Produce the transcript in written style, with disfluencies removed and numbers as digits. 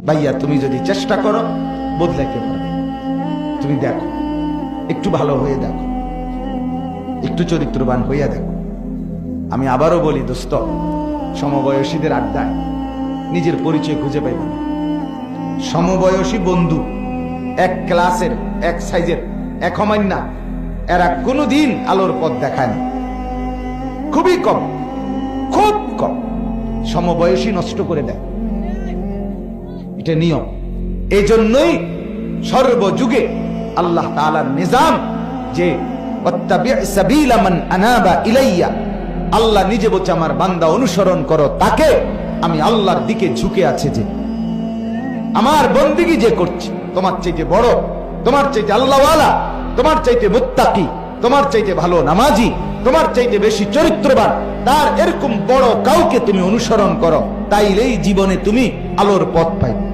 ভাইয়া তুমি যদি চেষ্টা করো বদলাইতে পারবে। তুমি দেখো, একটু ভালো হয়ে দেখো, একটু চরিত্রবান হইয়া দেখো। আমি আবারও বলি দোস্ত, সমবয়সীদের আড্ডায় নিজের পরিচয় খুঁজে পাইবে না। সমবয়সী বন্ধু, এক ক্লাসের, এক সাইজের, এক অমান্যা, এরা কোনোদিন আলোর পথ দেখায় না। খুবই কম, খুব কম সমবয়সী নষ্ট করে দেয়। এটা নিয়ম। এই জন্যই সর্বযুগে আল্লাহ তাআলার নিজাম যে আল্লাহ নিজে বলছে আমার বান্দা অনুসরণ করো তাকে, আমি আল্লাহর দিকে ঝুঁকে আছে যে আমার বন্দিগি যে করছে, তোমার চাইতে বড়, তোমার চাইতে আল্লাহওয়ালা, তোমার চাইতে মুত্তাকি, তোমার চাইতে ভালো নামাজি, তোমার চাইতে বেশি চরিত্রবান, তার এরকম বড় কাউকে তুমি অনুসরণ করো, তাইলেই জীবনে তুমি আলোর পথ পাইবে।